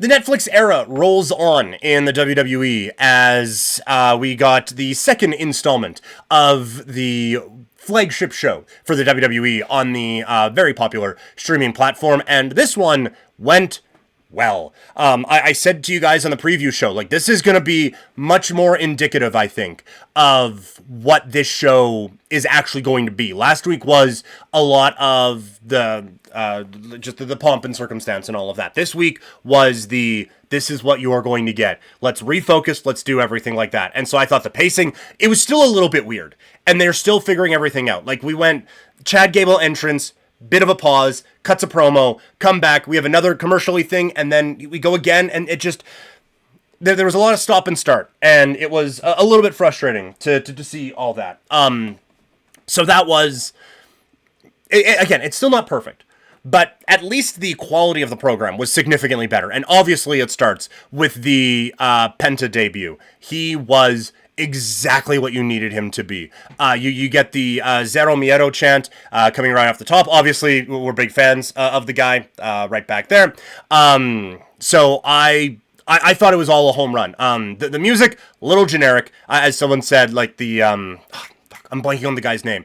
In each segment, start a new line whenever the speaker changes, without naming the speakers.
The Netflix era rolls on in the WWE as we got the second installment of the flagship show for the WWE on the very popular streaming platform, and this one went well. I said to you guys on the preview show, like, this is going to be much more indicative, I think, of what this show is actually going to be. Last week was a lot of the just the pomp and circumstance and all of that. This week was this is what you are going to get. Let's refocus. Let's do everything like that. And so I thought the pacing, it was still a little bit weird. And they're still figuring everything out. Like, we went Chad Gable entrance, bit of a pause, cuts a promo, come back, we have another commercially thing, and then we go again, and it just... There was a lot of stop and start, and it was a little bit frustrating to see all that. So that was... Again, it's still not perfect, but at least the quality of the program was significantly better. And obviously it starts with the Penta debut. He was exactly what you needed him to be. You get the Zero Miedo chant coming right off the top. Obviously, we're big fans of the guy right back there. So I thought it was all a home run. The music, a little generic, as someone said, like the... I'm blanking on the guy's name.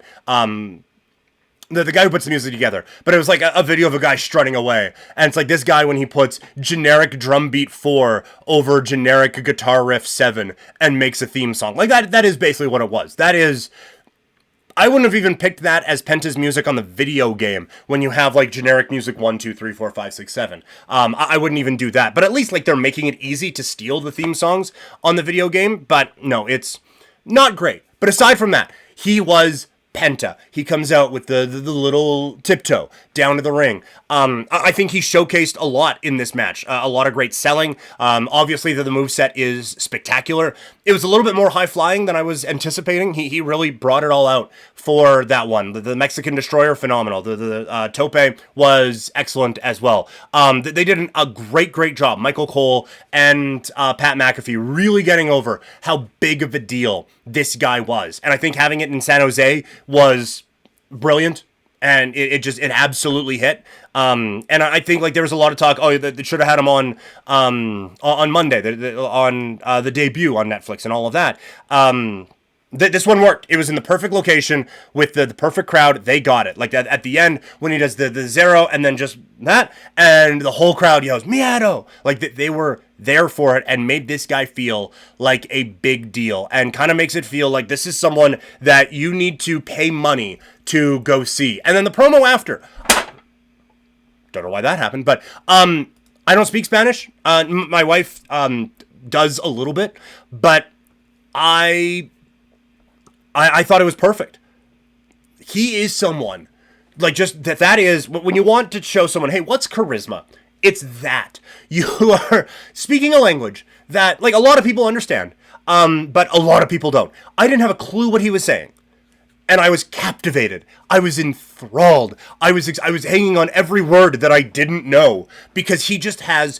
The guy who puts the music together, but it was like a video of a guy strutting away, and it's like this guy when he puts generic drum beat 4 over generic guitar riff 7 and makes a theme song. Like that is basically what it was. That is, I wouldn't have even picked that as Penta's music on the video game when you have like generic music 1, 2, 3, 4, 5, 6, 7. I wouldn't even do that, but at least like they're making it easy to steal the theme songs on the video game, but no, it's not great. But aside from that, he was Penta. He comes out with the little tiptoe down to the ring. I think he showcased a lot in this match. A lot of great selling. Obviously, the moveset is spectacular. It was a little bit more high-flying than I was anticipating. He really brought it all out for that one. The Mexican Destroyer, phenomenal. The tope was excellent as well. They did a great job. Michael Cole and Pat McAfee really getting over how big of a deal this guy was. And I think having it in San Jose was brilliant. And it absolutely hit. And I think like there was a lot of talk. Oh, they should have had him on Monday, on the debut on Netflix and all of that. This one worked. It was in the perfect location with the perfect crowd. They got it. Like at the end when he does the zero and then just that, and the whole crowd yells "Miedo!" Like they were there for it and made this guy feel like a big deal and kind of makes it feel like this is someone that you need to pay money to go see. And then the promo after, don't know why that happened, but I don't speak Spanish. My wife does a little bit, but I thought it was perfect. He is someone, like just that is, when you want to show someone, hey, what's charisma? It's that. You are speaking a language that, like, a lot of people understand, but a lot of people don't. I didn't have a clue what he was saying. And I was captivated. I was enthralled. I was hanging on every word that I didn't know because he just has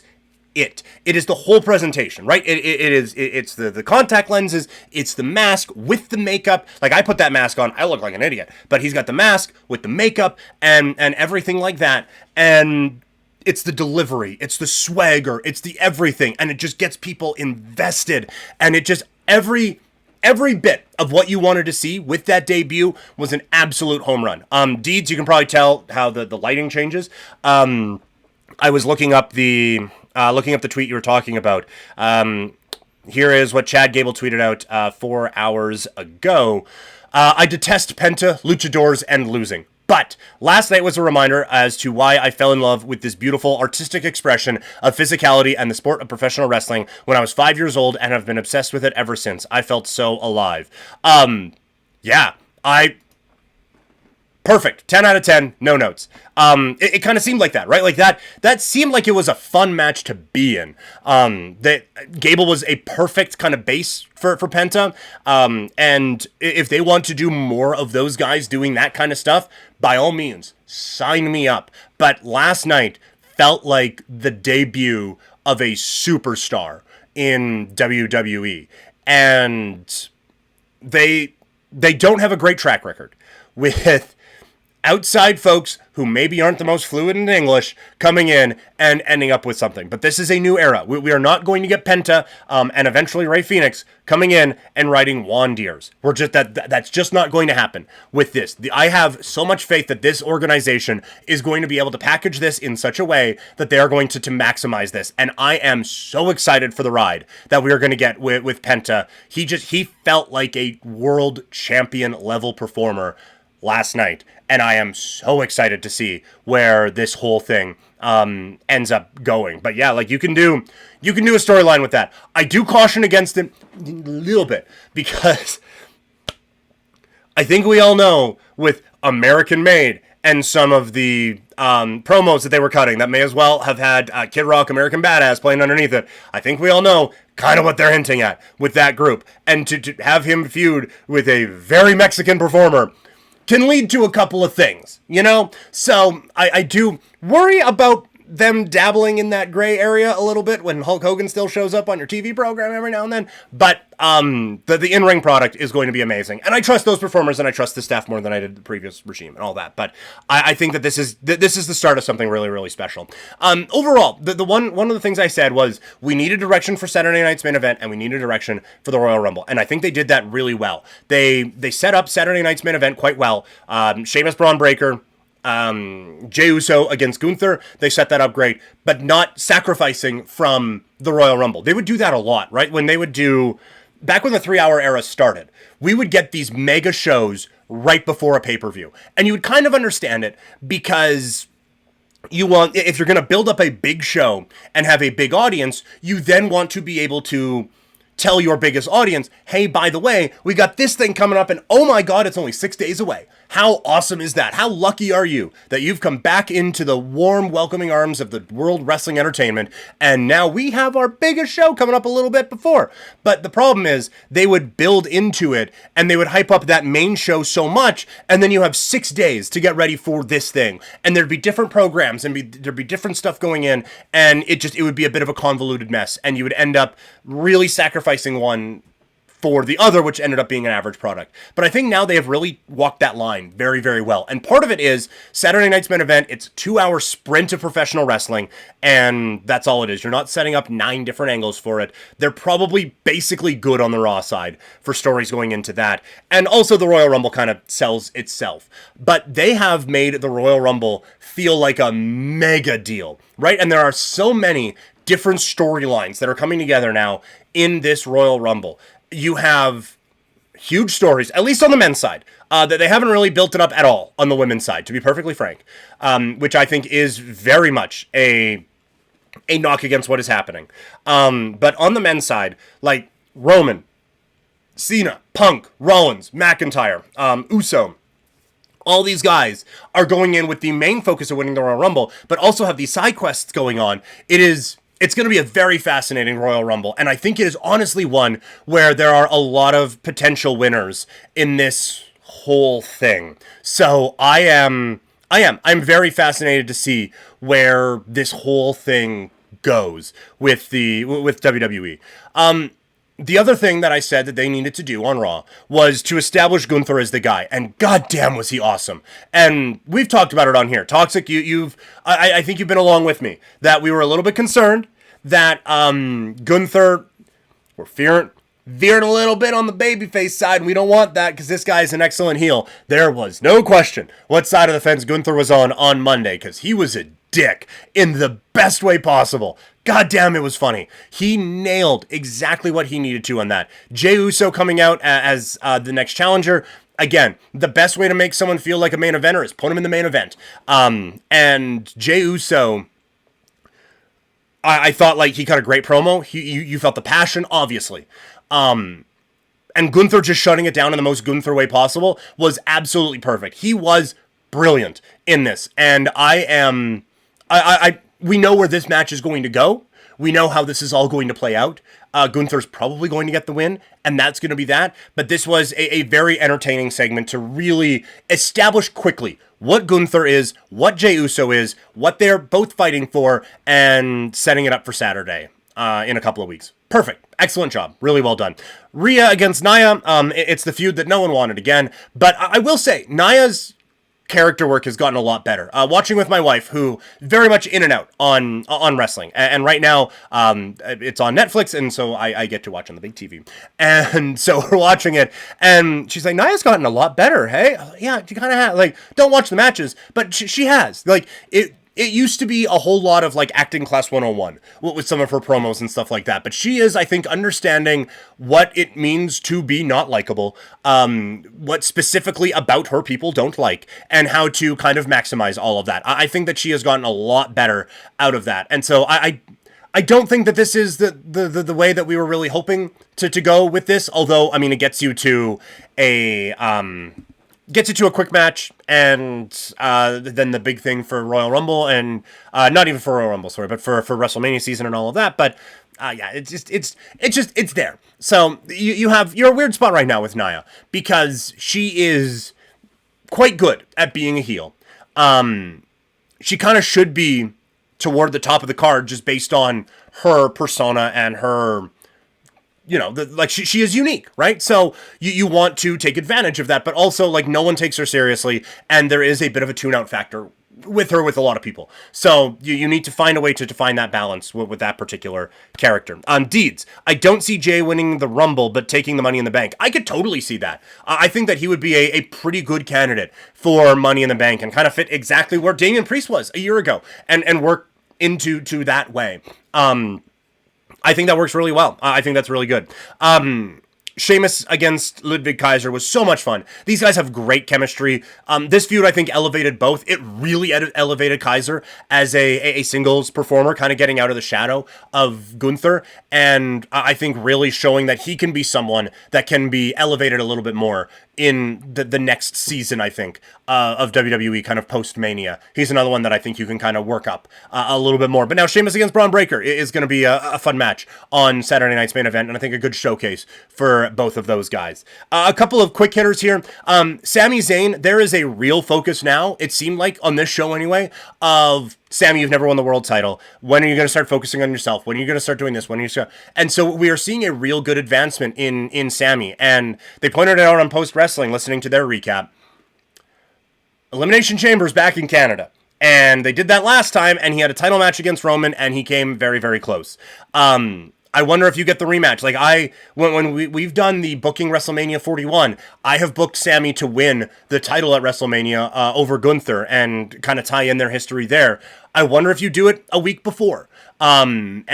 it. It is the whole presentation, right? It's the contact lenses. It's the mask with the makeup. Like, I put that mask on. I look like an idiot. But he's got the mask with the makeup and everything like that. And it's the delivery. It's the swagger. It's the everything. And it just gets people invested. And it just, every bit of what you wanted to see with that debut was an absolute home run. Deeds, you can probably tell how the lighting changes. I was looking up the tweet you were talking about. Here is what Chad Gable tweeted out 4 hours ago. I detest Penta, luchadors, and losing. But last night was a reminder as to why I fell in love with this beautiful artistic expression of physicality and the sport of professional wrestling when I was 5 years old and have been obsessed with it ever since. I felt so alive. Perfect. 10 out of 10. No notes. It kind of seemed like that, right? Like that seemed like it was a fun match to be in. That Gable was a perfect kind of base for Penta. And if they want to do more of those guys doing that kind of stuff, by all means, sign me up. But last night felt like the debut of a superstar in WWE. And they don't have a great track record with outside folks who maybe aren't the most fluent in English coming in and ending up with something. But this is a new era. We are not going to get Penta and eventually Rey Fenix coming in and riding Wandiers. We're just that's just not going to happen with this. I have so much faith that this organization is going to be able to package this in such a way that they are going to maximize this. And I am so excited for the ride that we are going to get with Penta. He felt like a world champion level performer last night, and I am so excited to see where this whole thing ends up going. But yeah, like you can do a storyline with that. I do caution against it a little bit because I think we all know with American Made and some of the promos that they were cutting that may as well have had Kid Rock, American Badass playing underneath it. I think we all know kind of what they're hinting at with that group. And to have him feud with a very Mexican performer can lead to a couple of things, you know? So I do worry about them dabbling in that gray area a little bit when Hulk Hogan still shows up on your TV program every now and then. But the in-ring product is going to be amazing. And I trust those performers and I trust the staff more than I did the previous regime and all that. But I think that this is the start of something really, really special. Overall, the one of the things I said was we need a direction for Saturday night's main event and we need a direction for the Royal Rumble. And I think they did that really well. They set up Saturday night's main event quite well. Sheamus, Braun Breaker, Jey Uso against Gunther, they set that up great, but not sacrificing from the Royal Rumble. They would do that a lot, right? When they would do, back when the 3-hour era started, we would get these mega shows right before a pay-per-view. And you would kind of understand it because if you're going to build up a big show and have a big audience, you then want to be able to tell your biggest audience, hey, by the way, we got this thing coming up and oh my God, it's only 6 days away. How awesome is that? How lucky are you that you've come back into the warm, welcoming arms of the World Wrestling Entertainment, and now we have our biggest show coming up a little bit before. But the problem is they would build into it and they would hype up that main show so much, and then you have 6 days to get ready for this thing. And there'd be different programs and there'd be different stuff going in, and it would be a bit of a convoluted mess, and you would end up really sacrificing one for the other, which ended up being an average product. But I think now they have really walked that line very, very well. And part of it is Saturday night's main event. It's a 2-hour sprint of professional wrestling, and that's all it is. You're not setting up 9 different angles for it. They're probably basically good on the Raw side for stories going into that. And also the Royal Rumble kind of sells itself. But they have made the Royal Rumble feel like a mega deal, right? And there are so many different storylines that are coming together now in this Royal Rumble. You have huge stories, at least on the men's side, that they haven't really built it up at all on the women's side, to be perfectly frank, which I think is very much a knock against what is happening. But on the men's side, like Roman, Cena, Punk, Rollins, McIntyre, Uso, all these guys are going in with the main focus of winning the Royal Rumble, but also have these side quests going on. It's going to be a very fascinating Royal Rumble, and I think it is honestly one where there are a lot of potential winners in this whole thing. So I'm very fascinated to see where this whole thing goes with WWE. The other thing that I said that they needed to do on Raw was to establish Gunther as the guy, and goddamn was he awesome. And we've talked about it on here. Toxic, I think you've been along with me that we were a little bit concerned that Gunther were veering a little bit on the babyface side, and we don't want that because this guy is an excellent heel. There was no question what side of the fence Gunther was on Monday, because he was a dick in the best way possible. God damn, it was funny. He nailed exactly what he needed to on that. Jey Uso coming out as the next challenger. Again, the best way to make someone feel like a main eventer is put him in the main event. And Jey Uso, I thought like he cut a great promo. You felt the passion, obviously. And Gunther just shutting it down in the most Gunther way possible was absolutely perfect. He was brilliant in this. And we know where this match is going to go. We know how this is all going to play out. Gunther's probably going to get the win, and that's going to be that. But this was a very entertaining segment to really establish quickly what Gunther is, what Jey Uso is, what they're both fighting for, and setting it up for Saturday in a couple of weeks. Perfect. Excellent job. Really well done. Rhea against Nia. It's the feud that no one wanted again. But I will say, Nia's character work has gotten a lot better. Watching with my wife, who very much in and out on wrestling, and right now it's on Netflix, and so I get to watch on the big TV, and so we're watching it, and she's like, Nia's gotten a lot better. Hey, yeah, you kind of have, like, don't watch the matches, but she has, like, it used to be a whole lot of, like, acting class 101 with some of her promos and stuff like that. But she is, I think, understanding what it means to be not likable, what specifically about her people don't like, and how to kind of maximize all of that. I think that she has gotten a lot better out of that. And so I don't think that this is the way that we were really hoping to go with this. Although, I mean, it gets you to a quick match, and then the big thing for Royal Rumble, and not even for Royal Rumble, sorry, but for WrestleMania season and all of that. But yeah, it's there. So you're a weird spot right now with Nia, because she is quite good at being a heel. She kind of should be toward the top of the card just based on her persona and her, you know, like she is unique, right? So you want to take advantage of that, but also, like, no one takes her seriously, and there is a bit of a tune-out factor with her with a lot of people. So you need to find a way to find that balance with that particular character. Deeds. I don't see Jey winning the Rumble, but taking the Money in the Bank. I could totally see that. I think that he would be a pretty good candidate for Money in the Bank, and kind of fit exactly where Damian Priest was a year ago, and work into that way. I think that works really well. I think that's really good. Sheamus against Ludwig Kaiser was so much fun. These guys have great chemistry. This feud, I think, elevated both. It really elevated Kaiser as a singles performer, kind of getting out of the shadow of Gunther, and I think really showing that he can be someone that can be elevated a little bit more in the next season, I think, of WWE, kind of post-Mania. He's another one that I think you can kind of work up a little bit more. But now Sheamus against Braun Breaker is going to be a fun match on Saturday night's main event, and I think a good showcase for both of those guys. A couple of quick hitters here. Sami Zayn, there is a real focus now, it seemed like, on this show anyway, of Sammy, you've never won the world title. When are you going to start focusing on yourself? When are you going to start doing this? When are you start? And so we are seeing a real good advancement in Sammy. And they pointed it out on Post Wrestling, listening to their recap. Elimination Chamber's back in Canada. And they did that last time, and he had a title match against Roman, and he came very, very close. I wonder if you get the rematch. Like, when we've done the booking WrestleMania 41, I have booked Sammy to win the title at WrestleMania over Gunther, and kind of tie in their history there. I wonder if you do it a week before, a month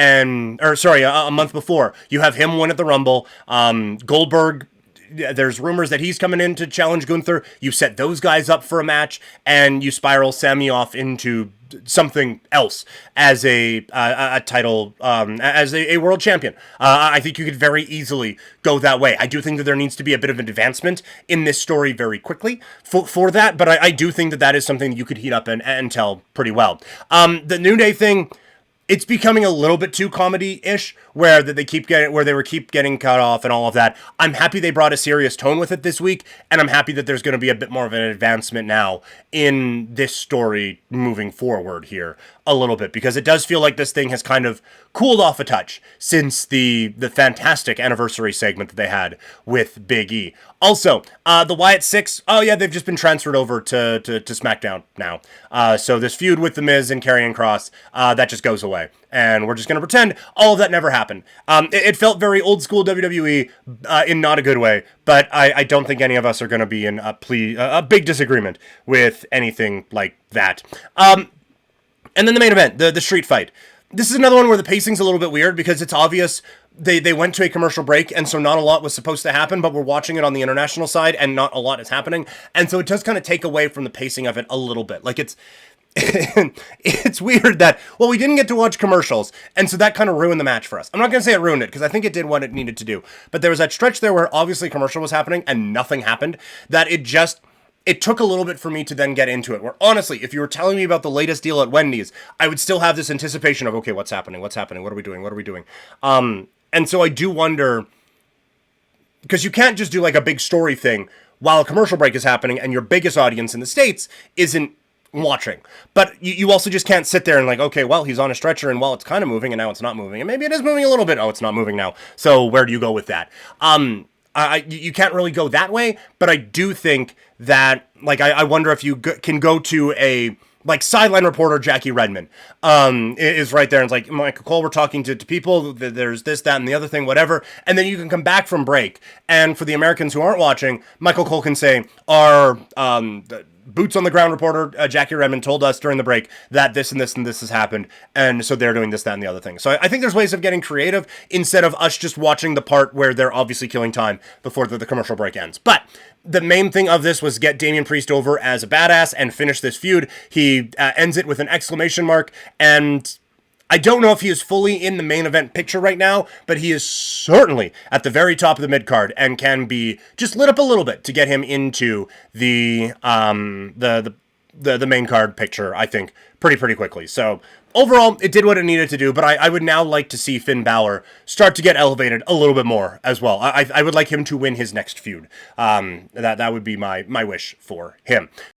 before. You have him win at the Rumble. Goldberg, there's rumors that he's coming in to challenge Gunther. You set those guys up for a match, and you spiral Sammy off into something else as a title, as a world champion. I think you could very easily go that way. I do think that there needs to be a bit of an advancement in this story very quickly for that, but I do think that is something that you could heat up and tell pretty well. The New Day thing, it's becoming a little bit too comedy-ish, where they keep getting cut off and all of that. I'm happy they brought a serious tone with it this week, and I'm happy that there's going to be a bit more of an advancement now in this story moving forward here a little bit, because it does feel like this thing has kind of cooled off a touch since the fantastic anniversary segment that they had with Big E. Also, the Wyatt Six, they've just been transferred over to SmackDown now. So this feud with The Miz and Karrion Kross, that just goes away. And we're just going to pretend all of that never happened. It felt very old school WWE in not a good way, but I don't think any of us are going to be in a big disagreement with anything like that. And then the main event, the street fight. This is another one where the pacing's a little bit weird, because it's obvious they went to a commercial break, and so not a lot was supposed to happen, but we're watching it on the international side, and not a lot is happening. And so it does kind of take away from the pacing of it a little bit. Like, it's weird that, well, we didn't get to watch commercials, and so that kind of ruined the match for us. I'm not going to say it ruined it, because I think it did what it needed to do. But there was that stretch there where obviously commercial was happening and nothing happened, that it took a little bit for me to then get into it, where honestly, if you were telling me about the latest deal at Wendy's, I would still have this anticipation of, okay, what's happening, what are we doing? And so I do wonder, because you can't just do like a big story thing while a commercial break is happening and your biggest audience in the States isn't watching. But you also just can't sit there and like, okay, well, he's on a stretcher, and well, it's kind of moving, and now it's not moving, and maybe it is moving a little bit. Oh, it's not moving now. So where do you go with that? You can't really go that way, but I do think that, like, I wonder if you can go to a, like, sideline reporter Jackie Redmond is right there, and it's like, Michael Cole, we're talking to people, there's this, that, and the other thing, whatever, and then you can come back from break, and for the Americans who aren't watching, Michael Cole can say, our boots on the ground reporter Jackie Redmond told us during the break that this and this and this has happened, and so they're doing this, that, and the other thing. So I think there's ways of getting creative instead of us just watching the part where they're obviously killing time before the commercial break ends. But the main thing of this was get Damian Priest over as a badass and finish this feud. He ends it with an exclamation mark, and I don't know if he is fully in the main event picture right now, but he is certainly at the very top of the mid card and can be just lit up a little bit to get him into the main card picture, I think, pretty quickly. So overall, it did what it needed to do, but I would now like to see Finn Balor start to get elevated a little bit more as well. I would like him to win his next feud. That would be my wish for him.